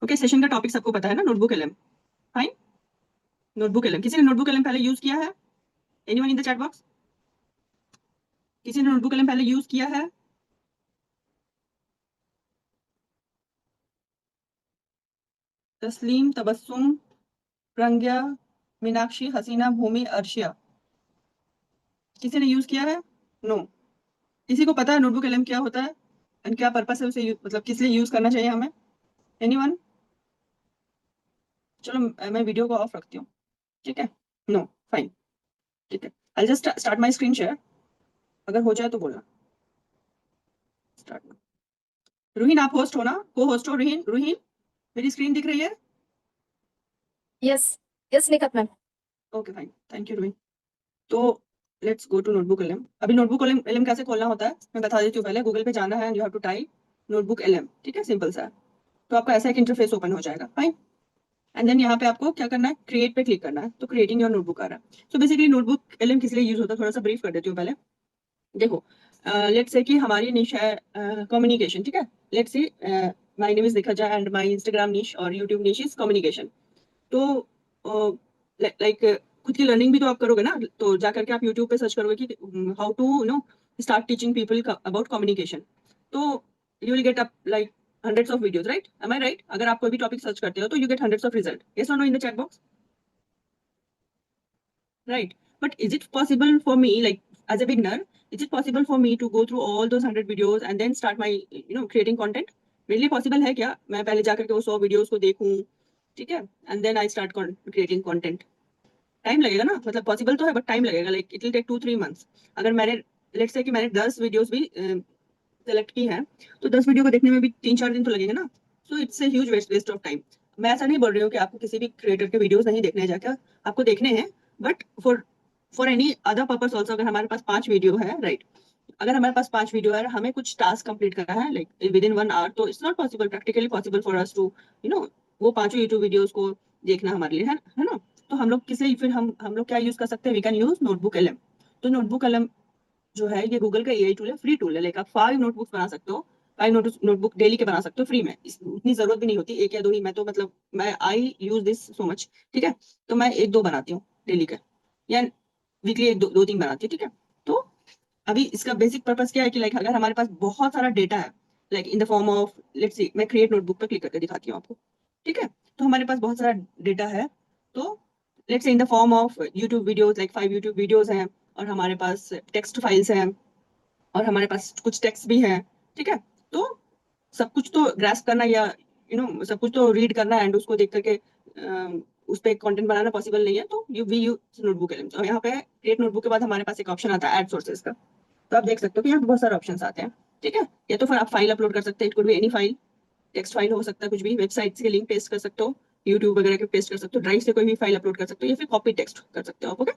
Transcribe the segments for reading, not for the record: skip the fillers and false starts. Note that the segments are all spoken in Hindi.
ओके, सेशन का टॉपिक सबको पता है ना, notebook LM. Fine, notebook LM. किसी ने नोटबुक एलएम पहले यूज किया है? Anyone in the chat box? किसी ने नोटबुक एलएम पहले यूज किया है? तस्लीम, तबस्सुम, प्रज्ञा, मीनाक्षी, हसीना, भूमि, अर्शिया, किसी ने यूज किया है? नो। किसी को पता है नोटबुक एलएम क्या होता है एंड क्या पर्पस है उसे मतलब किस लिए यूज करना चाहिए हमें? एनीवन? चलो मैं वीडियो को ऑफ रखती हूँ, ठीक है? नो, फाइन, ठीक है। I just start my screen share, अगर हो जाए तो बोलना। स्टार्ट। रूहीन आप होस्ट हो ना, को होस्ट हो? रूहीन, रूहीन मेरी स्क्रीन दिख रही है? यस यस निकट ma'am. Okay fine, thank you Ruhin. तो let's go to notebook LM. अभी नोटबुक एलएम कैसे खोलना होता है मैं बता देती हूँ। पहले गूगल पे जाना है, you have to type notebook LM, ठीक है? सिंपल सा है। तो आपका ऐसा एक इंटरफेस ओपन हो जाएगा, फाइन। एंड देन यहाँ पे आपको क्या करना है, क्रिएट पे क्लिक करना है, तो क्रिएटिंग योर नोटबुक आ रहा है। सो बेसिकली नोटबुक एलएम किस लिए यूज होता है थोड़ा सा ब्रीफ कर देती हूँ पहले। देखो, लेट्स से कि हमारी निश है कम्युनिकेशन, ठीक है? लेट्स से माय नेम इज देखा जाए एंड माय इंस्टाग्राम निश और यूट्यूब निश इज कम्युनिकेशन। तो लाइक खुद की लर्निंग भी तो आप करोगे ना, तो जा करके आप यूट्यूब पे सर्च करोगे कि how to start teaching people about communication. तो you will get up like hundreds of videos, right? Am I right? अगर आप कोई भी टॉपिक सर्च करते हो तो you get hundreds of result, yes और no in the chat box, right? But is it possible for me, like as a beginner, is it possible for me to go through all those 100 videos and then start my creating content? मेरे लिए पॉसिबल है क्या मैं पहले जाकर के वो 100 वीडियोस को देखूं, ठीक है? And then I start creating content? Time लगेगा ना, मतलब पॉसिबल तो है बट टाइम लगेगा, like it will take 2-3 months. अगर मैंने लेट्स से कि मैंने 10 वीडियोस भी सेलेक्ट की हैं, तो 10 वीडियो को देखने में भी 3-4 दिन तो लगेगा ना। So it's a huge waste of time. मैं ऐसा नहीं बोल रही हूँ कि आपको किसी भी क्रिएटर के वीडियोस नहीं देखने हैं जाकर, आपको देखने हैं, but for any other purpose also. अगर हमारे पास 5 वीडियो है, राइट? अगर हमारे पास 5 वीडियो है, हमें कुछ टास्क कंप्लीट करना है लाइक विद इन 1 आवर, तो it's not possible, practically possible for us to वो 5 यूट्यूब वीडियोस को देखना हमारे लिए, है ना? तो हम लोग किसे फिर हम लोग क्या यूज कर सकते हैं? We can use notebook LM. तो नोटबुक एलएम जो है ये गूगल का एआई टूल है, फ्री टूल है। लाइक आप 5 नोटबुक्स बना सकते हो, 5 नोटबुक डेली के बना सकते हो फ्री में। उतनी जरूरत भी नहीं होती, एक या दो ही। मैं तो मतलब मैं आई यूज दिस सो मच, ठीक है? तो मैं 1-2 बनाती हूँ डेली के, या वीकली 1-2-3 बनाती हूँ, ठीक है? तो अभी इसका बेसिक पर्पस क्या है कि लाइक अगर हमारे पास बहुत सारा डेटा है, like in the form of let's see, मैं क्रिएट नोटबुक पे क्लिक करके दिखाती हूँ आपको, ठीक है? तो हमारे पास बहुत सारा डेटा है, तो let's say in the form of YouTube videos, like 5 YouTube videos हैं, और हमारे पास टेक्स्ट फाइल्स हैं, और हमारे पास कुछ टेक्स्ट भी है, ठीक है? तो सब कुछ तो ग्रास्प करना या सब कुछ तो रीड करना एंड उसको देख करके उस पर कंटेंट बनाना पॉसिबल नहीं है। तो वी यूज नोटबुक एलएम। तो यहाँ पे क्रिएट नोटबुक के बाद हमारे पास एक ऑप्शन आता है ऐड सोर्सेज का। तो आप देख सकते हो कि यहाँ पे बहुत सारे ऑप्शन आते हैं, ठीक है? या तो फिर आप फाइल अपलोड कर सकते हैं, it could be any file, text file हो सकता है, कुछ भी, वेबसाइट के लिंक पेस्ट कर सकते हो, यूट्यूब वगैरह के पेस्ट कर सकते हो, ड्राइव से कोई भी फाइल अपलोड कर सकते हो, या फिर कॉपी टेक्स्ट कर सकते हो आप, ओके?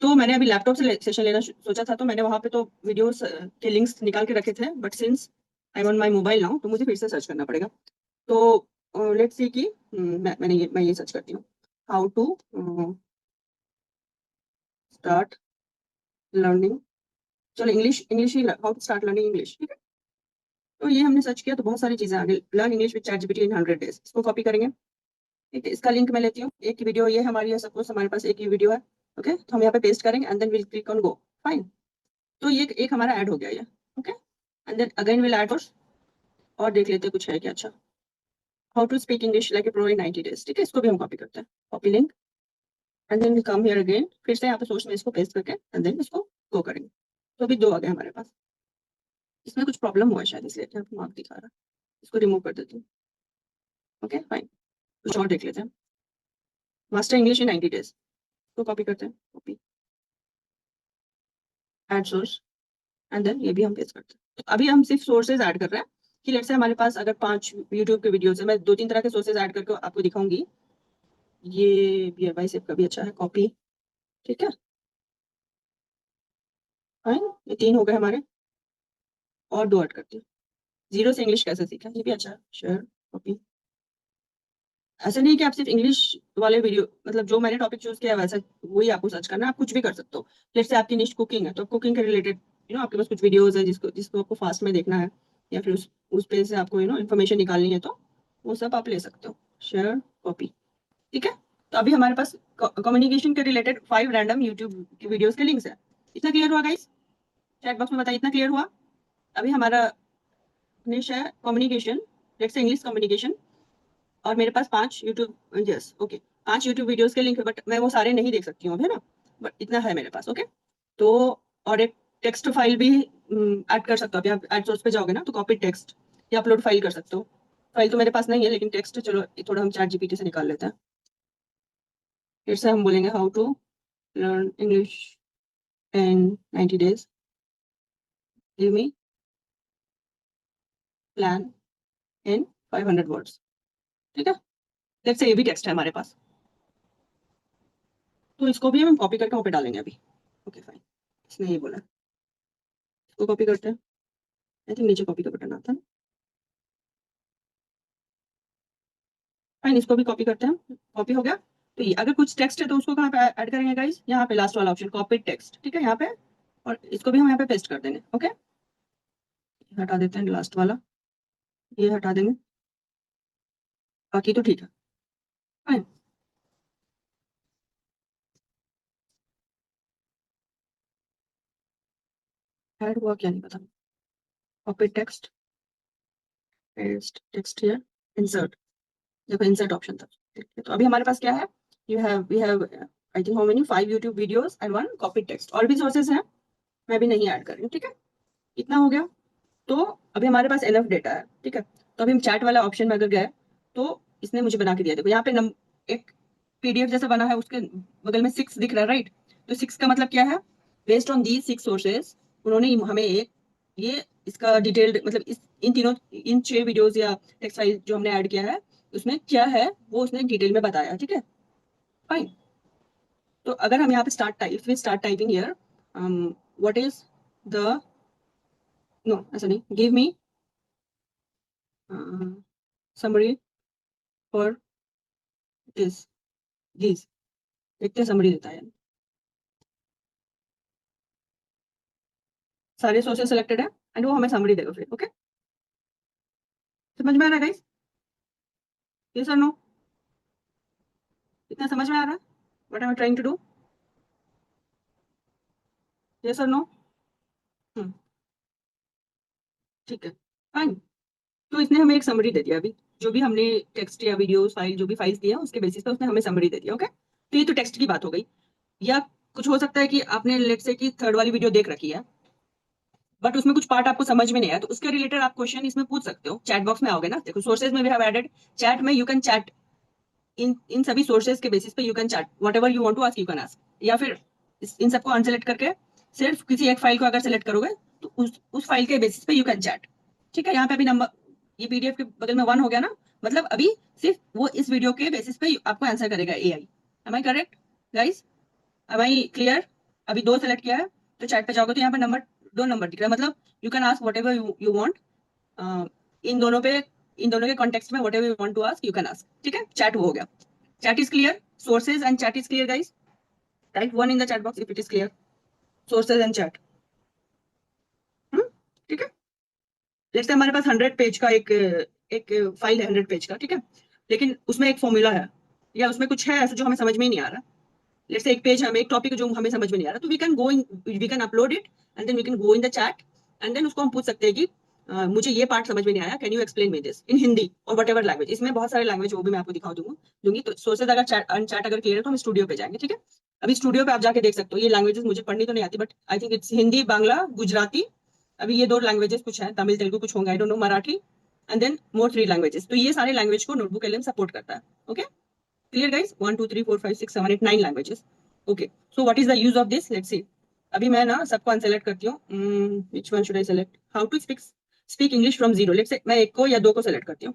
तो मैंने अभी लैपटॉप से सेशन लेना सोचा था, तो मैंने वहां पे तो वीडियोस के लिंक्स निकाल के रखे थे, but since I on my mobile now, तो मुझे फिर से सर्च करना पड़ेगा। तो लेट्स सी कि मैं ये सर्च करती हूँ, हाउ टू स्टार्ट लर्निंग, चलो इंग्लिश, इंग्लिश ही, how to start learning English, ठीक है? तो ये हमने सर्च किया तो बहुत सारी चीजें आ गई। Learn English with ChatGPT in 100 days, इसको कॉपी करेंगे, ठीक है? इसका लिंक मैं लेती हूँ। एक ही वीडियो ये हमारी है, सपोज हमारे पास एक ही वीडियो है, ओके? तो हम यहाँ पे पेस्ट करेंगे and then will click on go, fine. तो ये एक हमारा ऐड हो गया ये, okay? And then again will add और देख लेते हैं कुछ है क्या। अच्छा, how to speak English like a pro in 90 days, ठीक है? इसको भी हम कॉपी करते हैं, copy link, and then we come here again, फिर से यहाँ पे सोर्स में इसको पेस्ट करके एंड देन इसको गो करेंगे। तो अभी 2 आ गए हमारे पास। इसमें कुछ प्रॉब्लम हुआ है शायद, इसलिए यहाँ पे मार्क दिखा रहा है। इसको रिमूव कर देती हूँ, ओके फाइन। कुछ और देख लेते हैं, मास्टर इंग्लिश इन 90 डेज, तो कॉपी करते हैं, copy, add source, and then ये भी हम पेस्ट करते हैं। तो अभी हम सिर्फ सोर्सेज ऐड कर रहे हैं कि लेट्स से हमारे पास अगर 5 यूट्यूब के वीडियोस है, मैं 2-3 तरह के सोर्सेज ऐड करके आपको दिखाऊंगी। ये भी है, सिर्फ का भी अच्छा है, कॉपी, ठीक है? फाइन, ये 3 हो गए हमारे, और 2 ऐड करते हैं। 0 से इंग्लिश कैसे सीखा, ये भी अच्छा है, शेयर, कॉपी। ऐसा नहीं कि आप सिर्फ इंग्लिश वाले वीडियो, मतलब जो मैंने टॉपिक चूज किया है वैसा वही आपको सर्च करना है, आप कुछ भी कर सकते हो। जैसे आपकी निश कुकिंग है, तो कुकिंग के रिलेटेड आपके पास कुछ वीडियोस है जिसको जिसको आपको फास्ट में देखना है, या फिर उस पे से आपको इन्फॉर्मेशन निकालनी है, तो वो सब आप ले सकते हो, शेयर कॉपी। ठीक है, तो अभी हमारे पास कम्युनिकेशन के रिलेटेड 5 रैंडम यूट्यूब की वीडियोस के लिंक्स है। इतना क्लियर हुआ गाइस? चैट बॉक्स में बताइए, इतना क्लियर हुआ? अभी हमारा फिनिश है communication, let's say English communication, और मेरे पास 5 YouTube, yes okay, 5 YouTube videos के लिंक है, बट मैं वो सारे नहीं देख सकती हूँ, है ना, बट इतना है मेरे पास। ओके, तो और एक टेक्स्ट फाइल भी ऐड कर सकते हो। अभी आप एड सोर्स पे जाओगे ना, तो कॉपी टेक्स्ट या अपलोड फाइल कर सकते हो। फाइल तो मेरे पास नहीं है, लेकिन टेक्स्ट चलो थोड़ा हम चैट जीपीटी से निकाल लेते हैं। फिर से हम बोलेंगे how to learn English in 90 days, give me plan in 500 words। ठीक है, लेट्स से ये भी टेक्स्ट है हमारे पास, तो इसको भी हम कॉपी करके वहाँ पे डालेंगे अभी। ओके फाइन, इसने ये बोला, इसको कॉपी करते हैं। आई थिंक नीचे कॉपी का बटन आता है। फाइन, इसको भी कॉपी करते हैं। कॉपी हो गया, तो ये अगर कुछ टेक्स्ट है तो उसको कहाँ पे ऐड करेंगे गाइस? यहाँ पे लास्ट वाला ऑप्शन, कॉपी टेक्स्ट। ठीक है, यहाँ पे, और इसको भी हम यहाँ पे पेस्ट कर देंगे। ओके, हटा देते हैं लास्ट वाला, ये हटा देंगे, बाकी तो ठीक है। फाइन, ऐड हुआ क्या नहीं पता। Copy text, paste text here, insert. देखो इंसर्ट ऑप्शन था। ठीक है, तो अभी हमारे पास क्या है? You have we have I think how many 5 YouTube videos and 1 copy text. और भी सोर्सेज हैं, मैं भी नहीं ऐड कर रही हूँ। ठीक है, इतना हो गया, तो अभी हमारे पास एनफ डेटा है। ठीक है, तो अभी हम चैट वाला ऑप्शन में अगर गए, तो इसने मुझे बना के दिया। देखो यहाँ पे एक पीडीएफ जैसा बना है, उसके बगल में 6 दिख रहा है, राइट? तो 6 का मतलब क्या है? बेस्ड ऑन दीज 6 सोर्सेज उन्होंने हमें एक ये इसका डिटेल्ड मतलब इन तीनों इन 6 वीडियोस या टेक्स्ट फाइल जो हमने ऐड किया है, उसमें क्या है वो उसने डिटेल में बताया। ठीक है, फाइन। तो अगर हम यहाँ पे start typing here, what is the, no ऐसा नहीं, give me summary for this this, देखते हैं समरी देता है। सारे सोर्सेस सिलेक्टेड है एंड वो हमें समरी देगा फिर। ओके, समझ में आ रहा है गाइस? यस और नो? इतना समझ में आ रहा है what I am trying to do? Yes और नो? ठीक है, फाइन। तो इसने हमें एक समरी दे दिया। अभी जो भी हमने टेक्स्ट या वीडियो फाइल जो भी फाइल्स दिया उसके बेसिस पे उसने हमें समरी दे दिया। ओके, तो ये तो टेक्स्ट की बात हो गई। या कुछ हो सकता है कि आपने लेट से कि थर्ड वाली वीडियो देख रखी है, बट उसमें कुछ पार्ट आपको समझ में नहीं आया, तो उसके रिलेटेड आप क्वेश्चन इसमें पूछ सकते हो। चैट बॉक्स में आओगे ना, देखो सोर्सेज में भी हैव एडेड चैट में, यू कैन चैट इन सभी सोर्सेज के बेसिस पे, you can chat whatever you want to ask, you can ask. या फिर इन सबको अनसेलेक्ट करके सिर्फ किसी एक फाइल को अगर सेलेक्ट करोगे, तो उस फाइल के बेसिस पे यू कैन चैट। ठीक है, यहाँ पे अभी नंबर, ये पीडीएफ के बगल में 1 हो गया ना, मतलब अभी सिर्फ वो इस वीडियो के बेसिस पे आपको आंसर करेगा AI. Am I correct guys? Am I clear? अभी 2 सेलेक्ट किया है, तो चैट पे जाओगे तो यहाँ पे नंबर 2 नंबर दिख रहा है, मतलब you can ask whatever you want. इन दोनों पे, इन दोनों के कॉन्टेक्स्ट में whatever you want to ask, you can ask. ठीक है, चैट हो गया। Chat is clear. Sources and chat is clear, guys. Type 1 in the chat box if it is clear. Sources and chat. ठीक है, जैसे हमारे पास 100 पेज का एक एक फाइल है, 100 पेज का। ठीक है, लेकिन उसमें एक फॉर्मूला है या उसमें कुछ है ऐसा जो हमें समझ में ही नहीं आ रहा। लेट्स से एक पेज हमें एक टॉपिक जो हमें समझ में नहीं आ रहा, तो we can upload it and then we can go in the chat and then उसको हम पूछ सकते हैं कि मुझे ये पार्ट समझ में नहीं आया, can you explain me this in Hindi और वट एवर लैंग्वेज। इसमें बहुत सारे लैंग्वेज वो भी मैं आपको दिखा दूंगी। तो सोर्सेज अगर चैट अगर क्लियर है तो हम स्टूडियो पे जाएंगे। ठीक है, अभी स्टूडियो पे आप जाके देख सकते हो। ये लैंग्वेजेस मुझे पढ़नी तो नहीं आती, but I think it's Hindi, Bangla, Gujarati. अभी ये 2 लैंग्वेजेस कुछ है, तमिल तेलुगु कुछ होंगे, I don't know, Marathi, and then more 3 languages. तो ये सारे लैंग्वेज को नोटबुक एलएम सपोर्ट करता है। Okay, clear guys? 1 2 3 4 5 6 7 8 9 languages. Okay, so what is the use of this? Let's see. अभी मैं ना सबको अनसेलेक्ट करती हूँ। which one should I select? How to speak English from zero. Let's say मैं एक को या 2 को सेलेक्ट करती हूँ।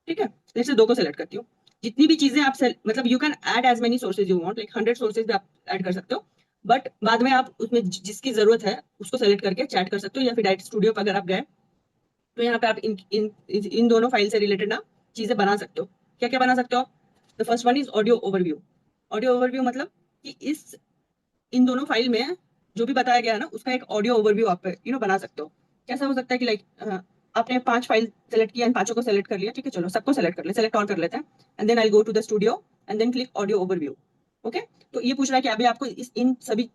ठीक है, लेट्स से 2 को सेलेक्ट करती हूँ। जितनी भी चीजें आप मतलब you can add as many sources you want, like 100 sources भी आप ऐड कर सकते हो, बट बाद में आप उसमें जिसकी जरूरत है उसको सेलेक्ट करके चैट कर सकते हो। या फिर डायरेक्ट स्टूडियो पर अगर आप गए, तो यहाँ पे आप इन दोनों फाइल से रिलेटेड ना चीजें बना सकते हो। क्या क्या बना सकते हो आप? The first one is audio overview. Audio overview मतलब कि इन दोनों फाइल में जो भी बताया गया है ना, उसका एक ऑडियो ओवरव्यू आप बना सकते हो। कैसा हो सकता है कि लाइक आपने 5 फाइल सेलेक्ट किया, इन पांचों को सेलेक्ट कर लिया, ठीक है, चलो सबको सेलेक्ट कर ले, सेलेक्ट ऑल कर लेते हैं, and then I go to the studio and then click audio overview. Okay, तो ये पूछ रहा है कि अभी आपको इन सभी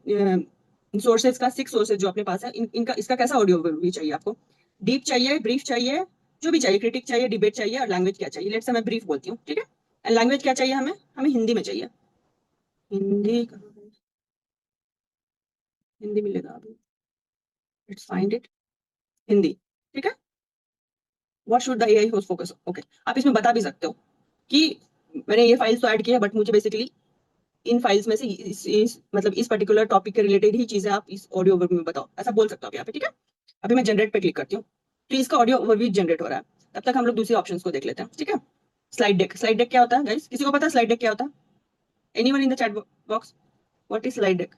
सोर्सेज का 6 सोर्सेज जो अपने पास है, इनका इसका कैसा ऑडियो ओवरव्यू चाहिए आपको? डीप चाहिए, ब्रीफ चाहिए, जो भी चाहिए, क्रिटिक चाहिए, डिबेट चाहिए, और लैंग्वेज क्या चाहिए? लेट्स से मैं ब्रीफ बोलती हूँ, ठीक है। एंड लैंग्वेज क्या चाहिए हमें? हमें हिंदी में चाहिए। हिंदी कहाँ है? हिंदी मिलेगा अभी, लेट्स फाइंड इट। हिंदी, ठीक है। What should the AI host focus? Okay, आप इसमें बता भी सकते हो कि मैंने ये फाइल्स तो ऐड किया, बट मुझे बेसिकली इन फाइल्स में से मतलब इस पर्टिकुलर टॉपिक के रिलेटेड ही चीजें आप इस ऑडियो ओवरव्यू में बताओ, ऐसा बोल सकते हो आप यहाँ पे, ठीक है। अभी मैं जनरेट पे क्लिक करती हूँ, तो इसका ऑडियो ओवरव्यू जनरेट हो रहा है। तब तक हम लोग दूसरे ऑप्शंस को देख लेते हैं, ठीक है। स्लाइड डेक, स्लाइड डेक क्या होता है गाइस? किसी को पता है स्लाइड डेक क्या होता है? Anyone in the chat box, what is slide deck?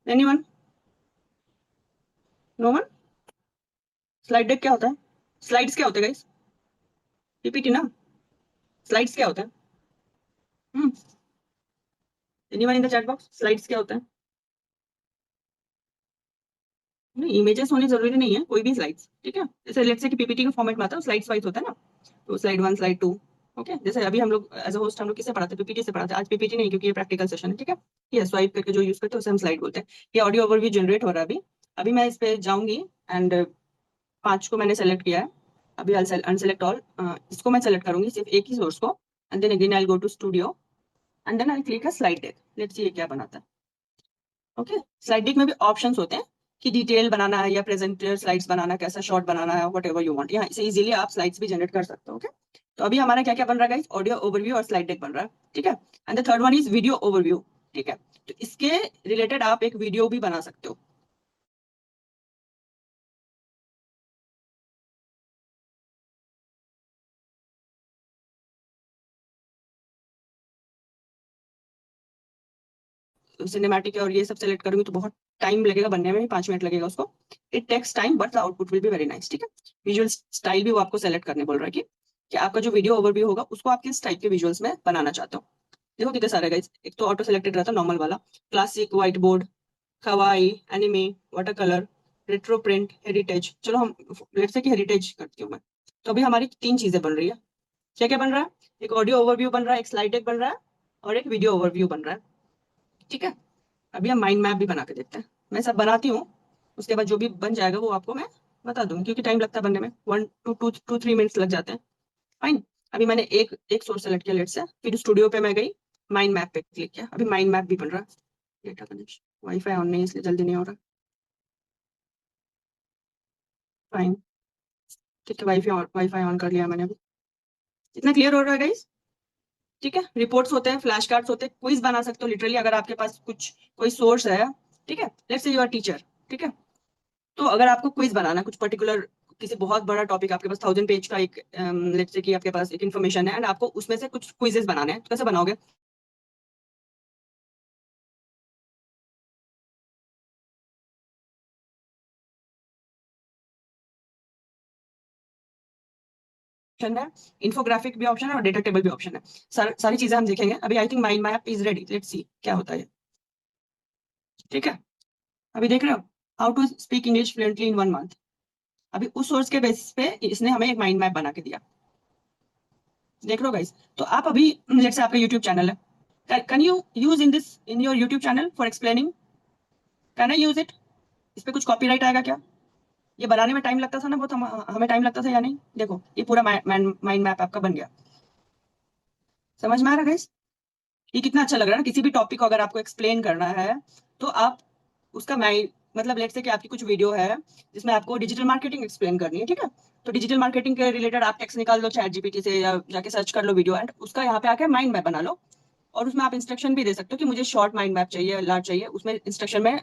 Anyone? No one? Slide deck क्या होता है? स्लाइड्स क्या होते हैं गाइस? पीपीटी ना। स्लाइड्स क्या होता है? Hmm, anyone in the chat box, slides क्या होता है? नहीं, इमेजेस होनी जरूरी नहीं है, कोई भी स्लाइड्स, ठीक है। जैसे लेट्स से कि पीपीटी के फॉर्मेट में आता है, स्लाइड्स वाइज होता है ना, तो स्लाइड 1, स्लाइड 2। ओके, जैसे अभी हम लोग एज अ होस्ट हम लोग किससे पढ़ाते हैं? पीपीटी से पढ़ाते हैं। आज पीपीटी नहीं, क्योंकि ये प्रैक्टिकल सेशन है, ठीक है। ये स्वाइप करके जो यूज करते हैं उसे हम स्लाइड बोलते हैं। ये ऑडियो ओवरव्यू जनरेट हो रहा है अभी। अभी मैं इस पे जाऊंगी एंड 5 को मैंने सेलेक्ट किया है। अभी अनसेलेक्ट ऑल, इसको मैं सेलेक्ट करूंगी, सिर्फ एक ही सोर्स को, and then again I go to studio and then I click a slide deck. Let's see ये क्या बनाता है। ओके, स्लाइड डेक में भी ऑप्शंस होते हैं कि डिटेल बनाना है या प्रेजेंटर स्लाइड्स बनाना, कैसा शॉर्ट बनाना है, वट एवर यू वांट। यहाँ से इजीली आप स्लाइड्स भी जनरेट कर सकते हो। ओके, तो अभी हमारा क्या क्या बन रहा है गाइस? ऑडियो ओवरव्यू और स्लाइड डेक बन रहा है, ठीक है। And the third one is video overview, ठीक है। तो इसके रिलेटेड आप एक वीडियो भी बना सकते हो। सिनेमैटिक और ये सब सेलेक्ट करूंगी तो बहुत टाइम लगेगा बनने में, 5 मिनट लगेगा उसको। It takes time but the output will be very nice, ठीक है। विजुअल स्टाइल भी वो आपको सेलेक्ट करने बोल रहा है कि आपका जो वीडियो ओवरव्यू होगा उसको आप किस टाइप के विजुअल्स में बनाना चाहते हो। देखो कितने सारे गाइस, एक तो ऑटो सेलेक्टेड रहता है नॉर्मल वाला, classic, white board, kawaii, anime, water colour, retro print, heritage. चलो हम लेट्स से कि हेरिटेज करती हूँ मैं। तो अभी हमारी 3 चीजें बन रही है। क्या क्या बन रहा है? एक ऑडियो ओवरव्यू बन रहा है, एक स्लाइड डेक बन रहा है, और एक वीडियो ओवरव्यू बन रहा है, ठीक है। अभी हम माइंड मैप भी बना के देखते हैं। मैं सब बनाती हूँ, उसके बाद जो भी बन जाएगा वो आपको मैं बता दूंगी, क्योंकि टाइम लगता है बनने में, 1 to 2 3 मिनट्स लग जाते हैं। फाइन। अभी मैंने एक एक सोर्स सेलेक्ट किया लेट से, फिर स्टूडियो पे मैं गई, माइंड मैप पे क्लिक किया। अभी माइंड मैप भी बन रहा है। डेटा कनेक्शन, वाईफाई ऑन नहीं है इसलिए जल्दी नहीं हो रहा। फाइन, ठीक है, वाईफाई ऑन कर लिया मैंने अभी। इतना क्लियर हो रहा है गाइस? ठीक है। रिपोर्ट्स होते हैं, फ्लैश कार्ड्स होते हैं, क्विज बना सकते हो लिटरली, अगर आपके पास कुछ कोई सोर्स है, ठीक है। लेट्स से यू आर टीचर, ठीक है। तो अगर आपको क्विज बनाना है कुछ पर्टिकुलर, किसी बहुत बड़ा टॉपिक, आपके पास 1000 पेज का एक लेट्स से कि आपके पास एक इन्फॉर्मेशन है एंड आपको उसमें से कुछ क्विजेस बनाने हैं, तो कैसे बनाओगे? ऑप्शन है, इन्फोग्राफिक भी ऑप्शन है और डेटा टेबल भी ऑप्शन है। सारी चीजें हम देखेंगे अभी। I think mind map is ready, let's see क्या होता है, ठीक है। अभी देख रहे हो, how to speak English fluently in 1 month. अभी उस सोर्स के बेसिस पे इसने हमें एक माइंड मैप बना के दिया, देख लो गाइस। तो आप अभी लेट्स से आपका यूट्यूब चैनल है, can you use in this in your YouTube channel for explaining? Can I use it? इस पे कुछ कॉपीराइट आएगा क्या? ये बनाने में टाइम लगता था ना बहुत, हमें टाइम लगता था या नहीं? देखो ये पूरा माइंड मैप आपका बन गया। समझ में आ रहा है गाइस? ये कितना अच्छा लग रहा है ना। किसी भी टॉपिक को अगर आपको एक्सप्लेन करना है तो आप उसका माइंड, मतलब लेट्स से कि आपकी कुछ वीडियो है जिसमें आपको डिजिटल मार्केटिंग एक्सप्लेन करनी है, ठीक है। तो डिजिटल मार्केटिंग के रिलेटेड आप टेक्स्ट निकाल लो चैट जीपीटी से, या जाके सर्च कर लो वीडियो, एंड उसका यहाँ पे आके माइंड मैप बना लो। और उसमें आप इंस्ट्रक्शन भी दे सकते हो कि मुझे शॉर्ट माइंड मैप चाहिए, लार्ज चाहिए, उसमें इंस्ट्रक्शन में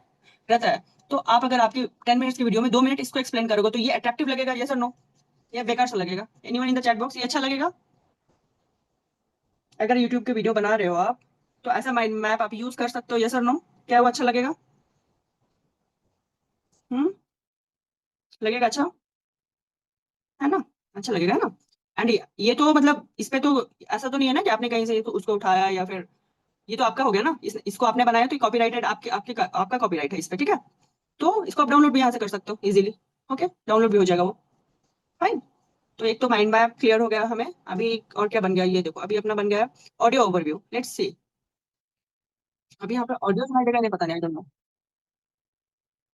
रहता है। तो आप अगर आपकी 10 मिनट्स की वीडियो में 2 मिनट इसको एक्सप्लेन करोगे तो ये अट्रैक्टिव लगेगा, यस और नो? या बेकार सा लगेगा? Anyone in the chat box, ये अच्छा लगेगा? अगर यूट्यूब के वीडियो बना रहे हो आप, तो ऐसा माइंड मैप आप यूज कर सकते हो, यस और नो? क्या वो अच्छा लगेगा? हम्म, लगेगा अच्छा, है ना? अच्छा लगेगा ना? एंड ये तो मतलब इस पे तो ऐसा तो नहीं है ना कि आपने कहीं से तो उसको उठाया, या फिर ये तो आपका हो गया ना, इसको आपने बनाया तो कॉपीराइटेड, आपके आपके आपका कॉपीराइट है इस पे, ठीक है। तो इसको आप डाउनलोड भी यहाँ से कर सकते हो इजीली। ओके, डाउनलोड भी हो जाएगा वो। फाइन। तो एक तो माइंड मैप क्लियर हो गया हमें। अभी और क्या बन गया, ये देखो अभी अपना बन गया ऑडियो ओवरव्यू। Let's see. अभी यहाँ पे ऑडियो सुनाई देगा नहीं, पता नहीं, आई डोंट नो।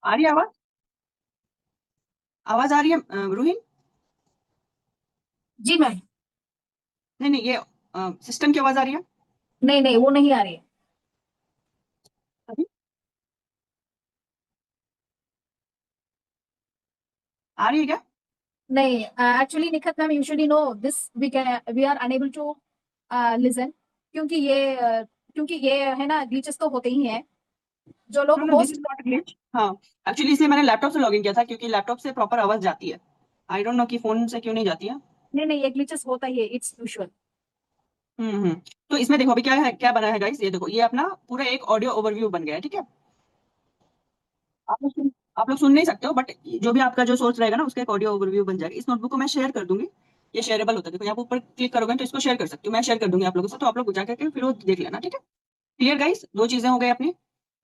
आ रही है आवाज? आवाज आ रही है रूही? जी मैम। नहीं नहीं, ये सिस्टम की आवाज आ रही है नहीं नहीं, वो नहीं आ रही है। अभी? आ रही है क्या? नहीं, actually Nikhat ma'am, usually no this, we are unable to listen, क्योंकि ये है ना, ग्लिचेस तो होते ही हैं। जो नो लोग no, this is host. Not glitch. हाँ, एक्चुअली इसलिए मैंने लैपटॉप से लॉगिन किया था, क्योंकि लैपटॉप से प्रॉपर आवाज जाती है। आई डोंट नो कि फोन से क्यों नहीं जाती है। नहीं नहीं, ये ग्लिचेस होता ही है, इट्स यूजुअल। हम्म। तो इसमें देखो अभी क्या है, क्या बना है गाइस, ये देखो, ये अपना पूरा एक ऑडियो ओवरव्यू बन गया है, ठीक है। आप लोग सुन नहीं सकते हो, बट जो भी आपका जो सोर्स रहेगा ना, उसका एक ऑडियो ओवरव्यू बन जाएगा। इस नोटबुक को मैं शेयर कर दूंगी। ये शेयरेबल होता है, देखो यहाँ पे ऊपर क्लिक करोगे तो इसको शेयर कर सकते हो। मैं शेयर कर दूंगी आप लोगों से, तो आप लोग जाकर के फिर वो देख लेना, ठीक है। क्लियर गाइस, दो चीजें हो गई अपनी।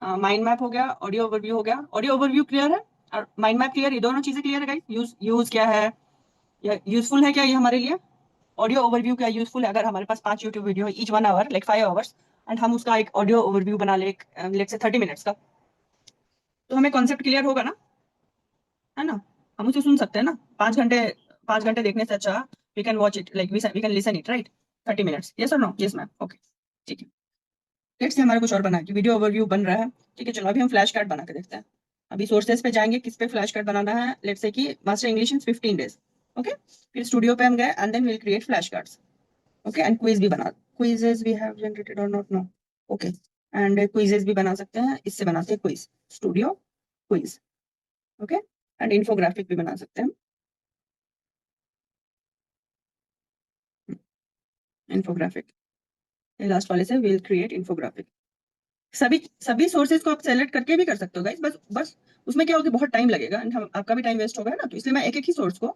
माइंड मैप हो गया, ऑडियो ओवरव्यू हो गया। ऑडियो ओवरव्यू क्लियर है और माइंड मैप क्लियर, ये दोनों चीजें क्लियर है गाइस। यूज यूज क्या है, या यूजफुल है क्या ये हमारे लिए? ऑडियो ओवरव्यू क्या यूजफुल है? अगर हमारे पास 5 यूट्यूब वीडियो है, each 1 hour, like 5 hours, and हम उसका एक ऑडियो ओवरव्यू बना ले, लेट से 30 मिनट्स का, तो हमें कॉन्सेप्ट क्लियर होगा ना, है ना। हम उसे सुन सकते हैं ना। 5 घंटे, 5 घंटे देखने से अच्छा we can watch it, like we can listen it, right. 30 minutes, yes और नो? यस मैम, ओके, ठीक है। लेट्स से हमारा कुछ और बना है कि वीडियो ओवरव्यू बन रहा है, ठीक है। चलो अभी हम फ्लैश कार्ड बना के देखते हैं। अभी सोर्सेज पे जाएंगे, किस पे फ्लैश कार्ड बनाना है। लेट्स से कि master English in 15 days, okay. फिर स्टूडियो पे हम गए and then will create flash cards, okay. And quiz भी बना, क्विजेस वी हैव जनरेटेड और not, no, okay. And quizzes भी बना सकते हैं, इससे बनाते हैं quiz, studio quiz, okay. And infographic भी बना सकते हैं, इन्फोग्राफिक। लास्ट वाले से विल क्रिएट इन्फोग्राफिक। सभी सभी सोर्सेज को आप सेलेक्ट करके भी कर सकते हो गाइस, बस बस उसमें क्या होगा, बहुत टाइम लगेगा एंड हम आपका भी टाइम वेस्ट होगा ना, तो इसलिए मैं एक एक ही सोर्स को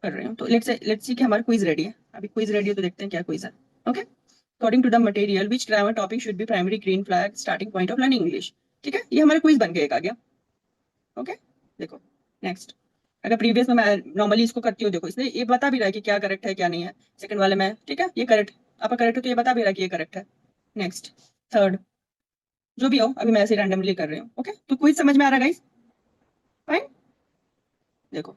कर रही हूँ। तो लेट्स सी कि हमारा क्विज रेडी है। अभी क्विज रेडी है तो देखते हैं क्या क्विज है, okay. According to the material which grammar topic should be primary green flag starting point of learning English, ठीक है। ये हमारा क्विज बन के एक आ गया, ओके। देखो नेक्स्ट, अगर प्रीवियस में मैं नॉर्मली इसको करती हूँ, देखो इसने ये बता भी रहा है कि क्या करेक्ट है क्या नहीं है। सेकंड वाले में, ठीक है, ये करेक्ट, आपका करेक्ट है तो ये बता भी रहा है कि ये करेक्ट है। नेक्स्ट, थर्ड, जो भी हो, अभी मैं ऐसे रैंडमली कर रही हूँ, ओके। तो क्विज समझ में आ रहा है गाइस? फाइन। देखो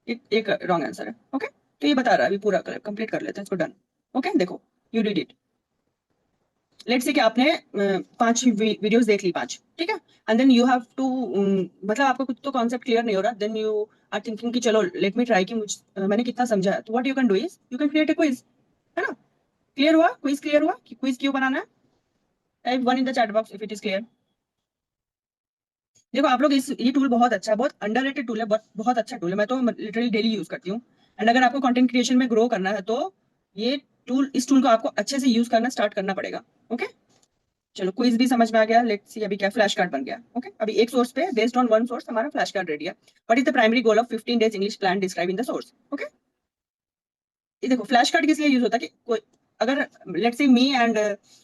एक रॉन्ग आंसर है, ओके। तो ये बता रहा है, अभी पूरा कंप्लीट कर लेते हैं इसको, डन, ओके। देखो you did it. Let's say कि आपने 5 वीडियोस देख ली, 5, ठीक है। And then you have to, मतलब आपको कुछ तो कॉन्सेप्ट क्लियर नहीं हो रहा, देन यू आर थिंकिंग कि चलो लेट मी ट्राई कि मैंने कितना समझा है। तो what you can do is you can create a quiz, है ना। क्लियर हुआ क्विज? क्लियर हुआ कि क्विज क्यों बनाना है? Type 1 in the chat box if it is clear. देखो आप लोग, इस ये टूल बहुत अच्छा है, बहुत अंडररेटेड टूल है, बहुत बहुत अच्छा टूल है। मैं तो लिटरली डेली यूज करती हूँ। एंड अगर आपको कंटेंट क्रिएशन में ग्रो करना है तो ये टूल, इस टूल को आपको अच्छे से यूज करना स्टार्ट करना पड़ेगा, ओके। चलो क्विज भी समझ में आ गया। लेट्स सी अभी क्या फ्लैश कार्ड बन गया, ओके। अभी एक सोर्स पे बेस्ड ऑन वन सोर्स हमारा फ्लैश कार्ड रेडी है। What is the primary goal of 15 days English plan describe in the source, okay. ये देखो फ्लैश कार्ड किस लिए यूज होता है कि कोई, अगर let's see me and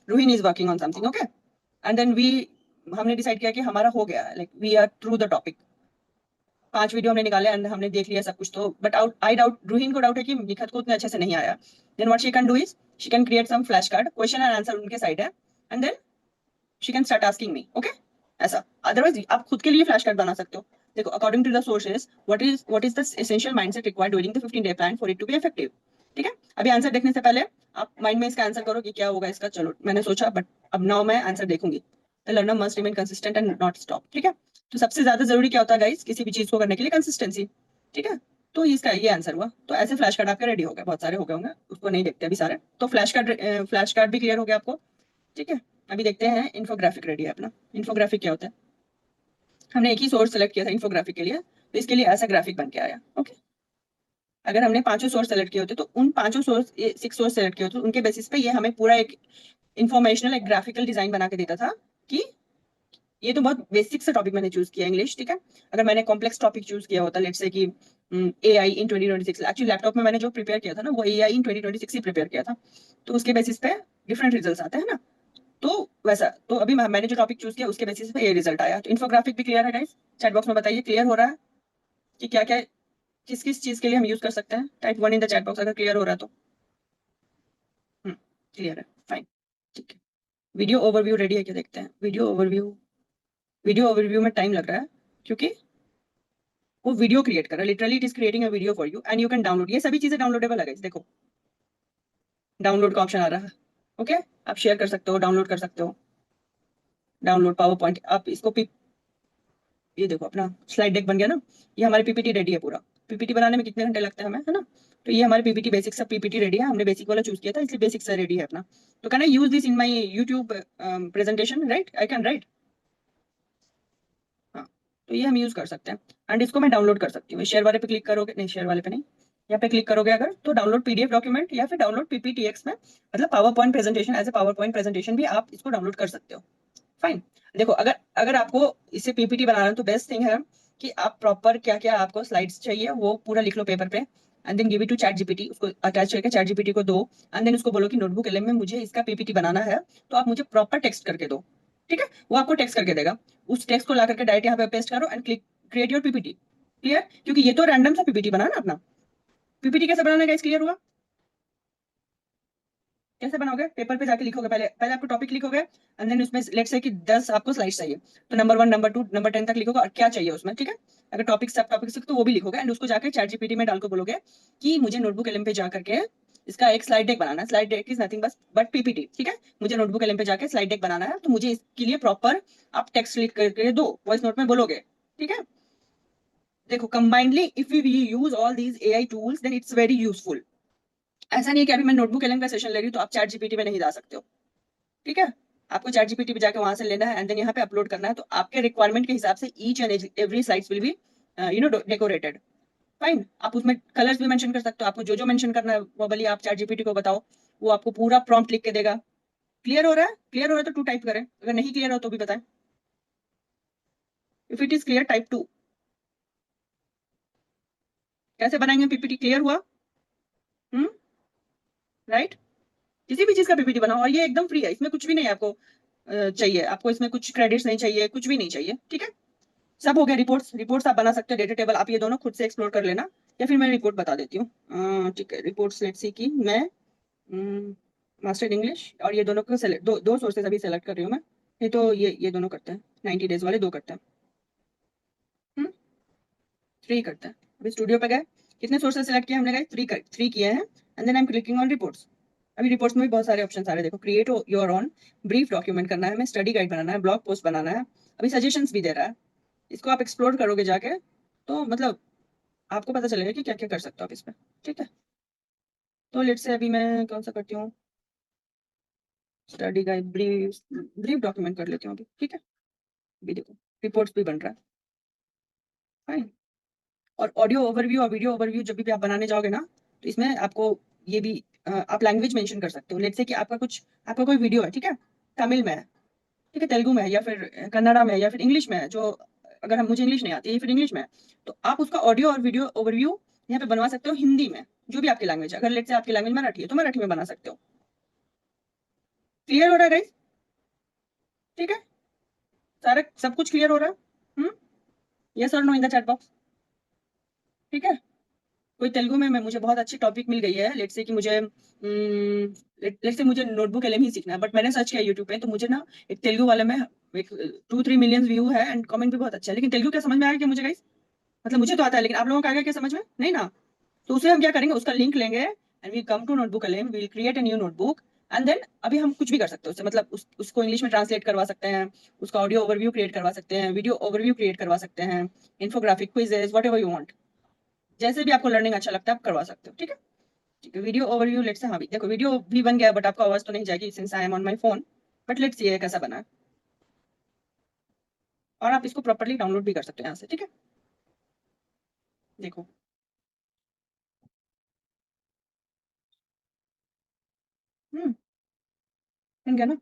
Rohin is working on something, okay. And then we, हमने डिसाइड किया कि हमारा हो गया, like we are through the topic. 5 video हमने निकाले एंड हमने देख लिया सब कुछ, तो but out I doubt, Ruhin को डाउट है कि निखत को उतने अच्छे से नहीं आया। Then what she can do is she can create some flash card, question and answer उनके साइड है, and then she can start asking me, okay. ऐसा। अदरवाइज आप खुद के लिए फ्लैश कार्ड बना सकते हो। देखो according to the sources what is the essential mindset required during the 15 day plan for it to be effective, ठीक है। अभी आंसर देखने से पहले आप माइंड में इसका आंसर करो कि क्या होगा इसका। चलो मैंने सोचा, बट अब नाउ मैं आंसर देखूंगी। The learner must remain consistent and not stop, ठीक है। तो सबसे ज्यादा जरूरी क्या होता है गाइस किसी भी चीज को करने के लिए? कंसिस्टेंसी, ठीक है। तो इसका ये आंसर हुआ। तो ऐसे फ्लैश कार्ड आपके रेडी हो गए, बहुत सारे हो गए होंगे, उसको नहीं देखते अभी सारे। तो फ्लैश कार्ड भी क्लियर हो गया आपको, ठीक है। अभी देखते हैं इन्फोग्राफिक रेडी है अपना। इन्फोग्राफिक क्या होता है? हमने एक ही सोर्स सेलेक्ट किया था इन्फोग्राफिक के लिए, तो इसके लिए ऐसा ग्राफिक बन के आया, ओके। अगर हमने पांचों सोर्स सेलेक्ट किए होते तो उन पांचों सोर्स, 6 सोर्स सेलेक्ट किए होते तो उनके बेसिस पे ये हमें पूरा एक इन्फॉर्मेशनल, एक ग्राफिकल डिजाइन बना के देता था कि ये तो बहुत बेसिक सा टॉपिक मैंने चूज किया इंग्लिश, ठीक है। अगर मैंने कॉम्प्लेक्स टॉपिक चूज किया होता, लेट्स से कि AI इन 2026, एक्चुअली लैपटॉप में मैंने जो प्रिपेयर किया था ना वो AI इन 2026 ही प्रिपेयर किया था, तो उसके बेसिस पे डिफरेंट रिजल्ट आते हैं ना। तो वैसा, तो अभी मैंने जो टॉपिक चूज किया उसके बेसिस पे ये रिजल्ट आया। तो इन्फोग्राफिक भी क्लियर है गाइस? चैट बॉक्स में बताइए क्लियर हो रहा है कि क्या क्या किस किस चीज के लिए हम यूज कर सकते हैं। Type 1 in the chat box अगर क्लियर हो रहा है तो। क्लियर है, फाइन, ठीक है। वीडियो ओवरव्यू रेडी है क्या, देखते हैं। वीडियो ओवरव्यू में टाइम लग रहा है क्योंकि वो वीडियो क्रिएट कर रहा है। Literally it is creating a video for you and you can download. ये सभी चीजें डाउनलोडेबल है guys, देखो डाउनलोड का ऑप्शन आ रहा है। ओके, आप शेयर कर सकते हो, डाउनलोड कर सकते हो। डाउनलोड पावर पॉइंट, आप इसको ये देखो अपना स्लाइड डेक बन गया ना। ये हमारी पीपीटी रेडी है पूरा। पीपीटी बनाने में कितने घंटे लगते हैं हमें, है ना। तो ये हमारे पीपीटी बेसिक सब पीपीटी रेडी है। हमने बेसिक वाला चूज किया था इसलिए बेसिक से रेडी है अपना। तो can I use this in my YouTube presentation, right? I can, right? हाँ, तो ये हम यूज कर सकते हैं एंड इसको मैं डाउनलोड कर सकती हूँ। शेयर वाले पे क्लिक करोगे, नहीं शेयर वाले पे नहीं, यहाँ पे क्लिक करोगे अगर तो डाउनलोड पीडीएफ डॉक्यूमेंट या फिर डाउनलोड पीपीटीएक्स में, मतलब power point presentation, as a power point presentation भी आप इसको डाउनलोड कर सकते हो। फाइन। देखो अगर अगर आपको इसे पीपीटी बनाना है तो बेस्ट थिंग है कि आप प्रॉपर क्या क्या आपको स्लाइड्स चाहिए वो पूरा लिख लो पेपर पे and then give it to chat GPT. उसको अटैच करके चैट जीपीटी को दो एंड देन उसको बोलो कि नोटबुक एलएम में मुझे इसका पीपीटी बनाना है, तो आप मुझे प्रॉपर टेक्स्ट करके दो। ठीक है, वो आपको टेक्स्ट करके देगा। उस टेक्स्ट को ला करके डायरेक्ट यहाँ पे पेस्ट करो and click create your PPT. Clear? क्योंकि ये तो रैंडम सा पीपीटी बना ना अपना। पीपीटी कैसे बनाना है क्लियर हुआ? कैसे बनाओगे? पेपर पे जाके लिखोगे, पहले पहले आपको टॉपिक लिखोगे एंड देन उसमें लेट्स से कि 10 आपको स्लाइड्स चाहिए, तो नंबर 1 नंबर 2 नंबर 10 तक लिखोगे और क्या चाहिए उसमें। ठीक है, अगर टॉपिक सब टॉपिक तो वो भी लिखोगे एंड उसको जाकर चैट जीपीटी में डाल को बोलोगे कि मुझे नोटबुक एलएम पे जा करके इसका एक स्लाइड डेक बनाना है। स्लाइड डेक इज नथिंग बस बट पीपीटी। ठीक है, मुझे नोटबुक एलएम पे जाके स्लाइड डेक बनाना है, तो मुझे इसके लिए प्रॉपर आप टेक्स्ट लिख करके दो, वॉइस नोट में बोलोगे। ठीक है, देखो combinedly if we use all these AI tools then it's very useful. ऐसा नहीं है कि अभी मैं नोटबुक एलएम का सेशन ले रही हूँ तो आप चैट जीपीटी में नहीं जा सकते हो। ठीक है, आपको चैट जीपीटी पे जाके वहां से लेना है एंड देन यहाँ पे अपलोड करना है, तो आपके रिक्वायरमेंट के हिसाब से each and every slides will be decorated. Fine, आप उसमें कलर्स भी मेंशन कर सकते हो। आपको जो जो मेंशन करना है वो भले आप चैट जीपीटी को बताओ, वो आपको पूरा प्रॉम्प्ट लिख के देगा। क्लियर हो रहा है? क्लियर हो रहा है तो 2 टाइप करें, अगर नहीं क्लियर हो तो भी बताएं। If it is clear type 2। कैसे बनाएंगे पीपीटी, क्लियर हुआ? हम्म, राइट। किसी भी चीज का पीपीटी बनाओ और ये एकदम फ्री है, इसमें कुछ भी नहीं है आपको चाहिए, आपको इसमें कुछ क्रेडिट्स नहीं चाहिए, कुछ भी नहीं चाहिए। ठीक है, सब हो गया। रिपोर्ट्स, रिपोर्ट्स आप बना सकते हो, डेटा टेबल, आप ये दोनों खुद से एक्सप्लोर कर लेना या फिर मैं रिपोर्ट बता देती हूँ। ठीक है, रिपोर्ट्स लेट्स सी की मैं मास्टर इंग्लिश और ये दोनों को सेलेक्ट, दो सोर्सेज अभी सेलेक्ट कर रही हूँ मैं। नहीं तो ये दोनों करते हैं, 90 डेज वाले 2 करते हैं। 3 करते हैं। अभी स्टूडियो पे गए, कितने सोर्सेज सेलेक्ट किए हमने? गए 3 किए हैं and then I am clicking on reports. अभी रिपोर्ट्स में भी बहुत सारे ऑप्शन आ रहे हैं, देखो create your own, brief document करना है हमें, स्टडी गाइड बनाना है, ब्लॉग पोस्ट बनाना है, अभी सजेशंस भी दे रहा है। इसको आप एक्सप्लोर करोगे जाके तो मतलब आपको पता चलेगा कि क्या क्या कर सकते हो आप इस पे। ठीक है, तो लेट से अभी मैं कौन सा करती हूँ, study guide, brief brief document कर लेती हूँ अभी। ठीक है, अभी देखो रिपोर्ट्स भी बन रहा है। फाइन। और ऑडियो ओवरव्यू और वीडियो ओवरव्यू जब भी आप बनाने जाओगे ना, तो इसमें आपको ये भी आप लैंग्वेज मेंशन कर सकते हो। लेट से कि आपका कोई वीडियो है, ठीक है, तमिल में है, ठीक है, तेलुगु में है या फिर कन्नड़ा में है या फिर इंग्लिश में है, जो अगर हम मुझे इंग्लिश नहीं आती है या फिर इंग्लिश में है, तो आप उसका ऑडियो और वीडियो ओवरव्यू यहाँ पे बनवा सकते हो हिंदी में, जो भी आपकी लैंग्वेज है। अगर लेट से आपकी लैंग्वेज मराठी है तो मराठी में बना सकते हो। क्लियर हो रहा है गाइस? ठीक है, सारा सब कुछ क्लियर हो रहा है? यस और no in the chat box. ठीक है, कोई तेलुगु में मैं, मुझे बहुत अच्छी टॉपिक मिल गई है, लेट्स से कि मुझे लेट्स से मुझे नोटबुक एलएम ही सीखना है, बट मैंने सर्च किया यूट्यूब पे तो मुझे ना एक तेलुगु वाले में एक 2-3 मिलियन व्यू है एंड कमेंट भी बहुत अच्छा है, लेकिन तेलुगु क्या समझ में आएगा क्या मुझे गाइस? मतलब मुझे तो आता है लेकिन आप लोगों को आएगा क्या समझ में? नहीं ना। तो उसे हम क्या करेंगे, उसका लिंक लेंगे and we come to notebook LM, we will create a new notebook and then अभी हम कुछ भी कर सकते हैं उससे, मतलब उसको इंग्लिश में ट्रांसलेट करवा सकते हैं, उसका ऑडियो ओवरव्यू क्रिएट करवा सकते हैं, वीडियो ओवरव्यू क्रिएट करवा सकते हैं, infographic, quizzes, what ever you want, जैसे भी आपको लर्निंग अच्छा लगता है आप करवा सकते हो। ठीक है, ठीक है, वीडियो ओवरव्यू लेट्स से, हाँ भी देखो वीडियो भी बन गया बट आपको आवाज तो नहीं जाएगी since I am on my phone, but let's ये कैसा बना है। और आप इसको प्रॉपर्ली डाउनलोड भी कर सकते हो यहाँ से। ठीक है, देखो हम्म, बन गया ना।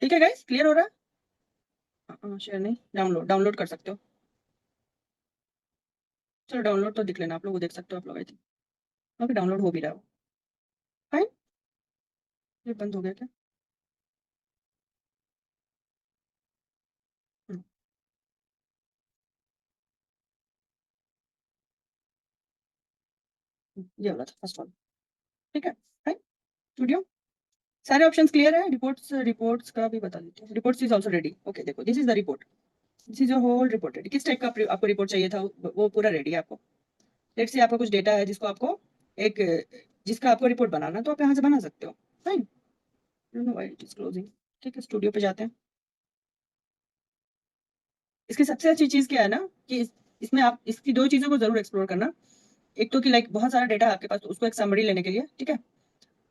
ठीक है गाइस, क्लियर हो रहा है? शेयर नहीं, डाउनलोड कर सकते हो। चलो डाउनलोड तो दिख लेना आप लोग, वो देख सकते हो आप लोग, आई थिंक ओके डाउनलोड हो भी रहा हो। फाइन, ये बंद हो गया क्या? ये वाला था फर्स्ट वाला, ठीक है। फाइन, स्टूडियो सारे ऑप्शंस क्लियर है। रिपोर्ट्स का भी बता देते हैं। Reports is also ready. Okay देखो, this is the report, this is your whole report ready. किस टाइप का आपको रिपोर्ट चाहिए था, वो पूरा रेडी है आपको। लेट्स से आपका कुछ डेटा है जिसको आपको एक जिसका आपको रिपोर्ट बनाना, तो आप यहाँ से बना सकते हो। Fine, don't know why it is closing. ठीक है, स्टूडियो पे जाते हैं। इसकी सबसे अच्छी चीज क्या है ना कि इसमें आप इसकी दो चीजों को जरूर एक्सप्लोर करना। एक तो कि लाइक बहुत सारा डेटा है आपके पास, तो उसको एक समरी लेने के लिए, ठीक है,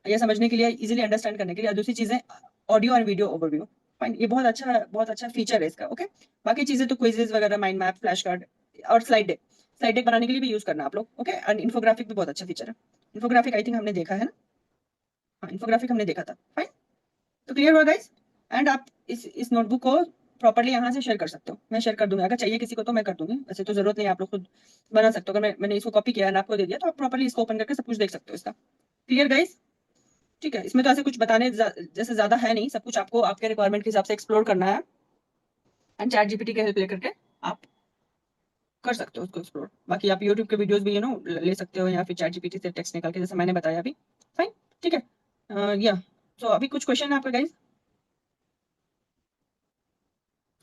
या समझने के लिए, इजीली अंडरस्टैंड करने के लिए। और दूसरी चीज है ऑडियो और वीडियो ओवरव्यू। फाइन, ये बहुत अच्छा फीचर है इसका। ओके, बाकी चीजें तो क्विजेस वगैरह, माइंड मैप, फ्लैश कार्ड और स्लाइड डेक बनाने के लिए भी यूज करना आप लोग। ओके, एंड इन्फोग्राफिक भी बहुत अच्छा फीचर है। इन्फोग्राफिक आई थिंक हमने देखा है ना। हाँ, इन्फोग्राफिक हमने देखा था। फाइन, तो क्लियर हुआ गाइस। एंड आप इस नोटबुक को प्रॉपर्ली यहाँ से शेयर कर सकते हो। मैं शेयर कर दूंगा, अगर चाहिए किसी को तो मैं कर दूंगी, वैसे तो जरूरत नहीं है, आप लोग खुद बना सकते हो। अगर मैंने इसको कॉपी किया है, आपको दे दिया, तो आप प्रॉपर्ली इसको ओपन करके सब कुछ देख सकते हो इसका। क्लियर गाइस, ठीक है। इसमें तो ऐसे कुछ बताने जैसे ज्यादा है नहीं, सब कुछ आपको आपके रिक्वायरमेंट के हिसाब से एक्सप्लोर करना है। एंड चैट जीपीटी की हेल्प लेकर के आप कर सकते हो उसको एक्सप्लोर। बाकी आप यूट्यूब के वीडियोस भी ले सकते हो, या फिर चैट जीपीटी से टेक्स्ट निकाल के, जैसे मैंने बताया अभी। फाइन, ठीक है। या तो अभी कुछ क्वेश्चन है आपका गाइस।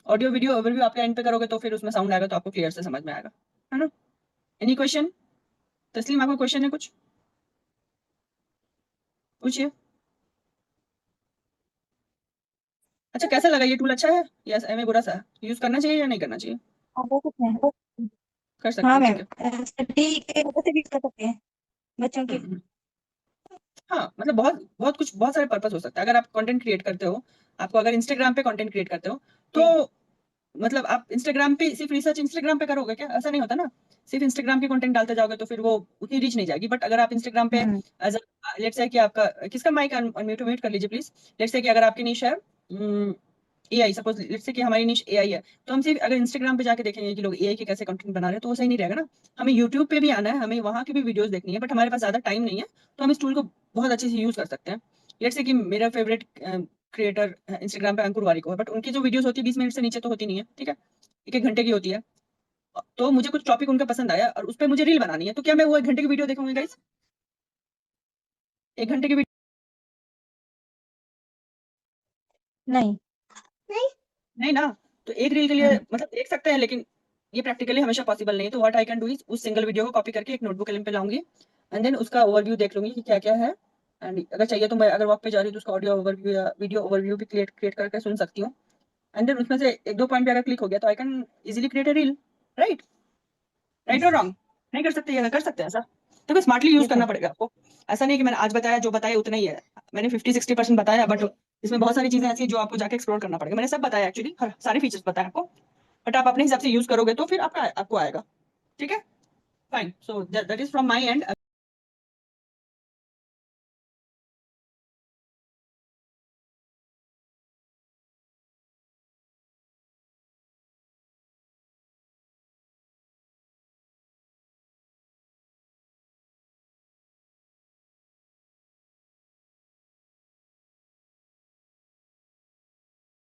ऑडियो वीडियो ओवरव्यू आपके एंड पे करोगे तो फिर उसमें साउंड आएगा, तो आपको क्लियर से समझ में आएगा, है ना। Any question? तस्लीम, आपको क्वेश्चन है कुछ? पूछिए। अच्छा, कैसा लगा ये टूल? अच्छा है या एम बुरा सा? यूज करना चाहिए या नहीं करना चाहिए? हाँ वो कुछ है। कर सकते हाँ हैं, ठीक मैम, है। स्टडी के वजह से भी कर सकते हैं बच्चों की। हम्म। हाँ, मतलब बहुत बहुत कुछ, बहुत सारे पर्पस हो सकता है। अगर आप कंटेंट क्रिएट करते हो, आपको अगर इंस्टाग्राम पे कंटेंट क्रिएट करते हो, तो मतलब आप इंस्टाग्राम पे सिर्फ रिसर्च इंस्टाग्राम पे करोगे क्या? ऐसा नहीं होता ना। सिर्फ इंस्टाग्राम पे कंटेंट डालते जाओगे तो फिर वो उतनी रीच नहीं जाएगी। बट अगर आप इंस्टाग्राम पे एज लेट्स से कि आपका किसका माइक अनम्यूट कर लीजिए प्लीज। लेट्स से कि अगर आपकी निश है एआई, सपोज लेट्स से कि हमारी निश एआई है, तो हम सिर्फ अगर इंस्टाग्राम पे जाके देखेंगे कि लोग एआई के कैसे कंटेंट बना रहे हैं, तो वो सही नहीं रहेगा ना। हमें यूट्यूब पे भी आना है, हमें वहाँ की भी वीडियोस देखनी है, बट हमारे पास ज्यादा टाइम नहीं है, तो हम इस टूल को बहुत अच्छे से यूज कर सकते हैं। लेट्स से कि मेरा फेवरेट क्रिएटर इंस्टाग्राम पे अंकुर वारिको है, बट उनकी जो वीडियोस होती है 20 मिनट से नीचे तो होती नहीं है, ठीक है, एक एक घंटे की होती है। तो मुझे कुछ टॉपिक उनका पसंद आया और उस पर मुझे रील बनानी है, तो क्या मैं वो 1 घंटे की वीडियो देखूंगी गाइस? 1 घंटे की वीडियो नहीं। नहीं ना। तो एक रील के लिए मतलब देख सकते हैं, लेकिन ये प्रैक्टिकली हमेशा पॉसिबल नहीं है। तो what I can do is उस सिंगल वीडियो को कॉपी करके एक नोटबुक कलम पे लाऊंगी, एंड देन उसका ओवरव्यू देख लूंगी कि क्या क्या है। एंड अगर चाहिए तो मैं अगर वॉक पे जा रही हूँ तो उसका ऑडियो ओवरव्यू या वीडियो ओवरव्यू भी क्रिएट करके सुन सकती हूँ। एंड देन उसमें से एक दो पॉइंट पे अगर क्लिक हो गया तो I can easily create a reel. Right, right और रॉन्ग? नहीं कर सकते, ये कर सकते हैं ऐसा। देखो स्मार्टली यूज यस करना सर। पड़ेगा आपको। ऐसा नहीं कि मैंने आज बताया, जो बताया उतना ही है। मैंने 50-60% बताया, बट इसमें बहुत सारी चीजें ऐसी हैं जो आपको जाके एक्सप्लोर करना पड़ेगा। मैंने सब बताया एक्चुअली, सारे फीचर्स बताया आपको, बट आप अपने हिसाब से यूज करोगे तो फिर आपको आएगा। ठीक है, fine. So that is from my and.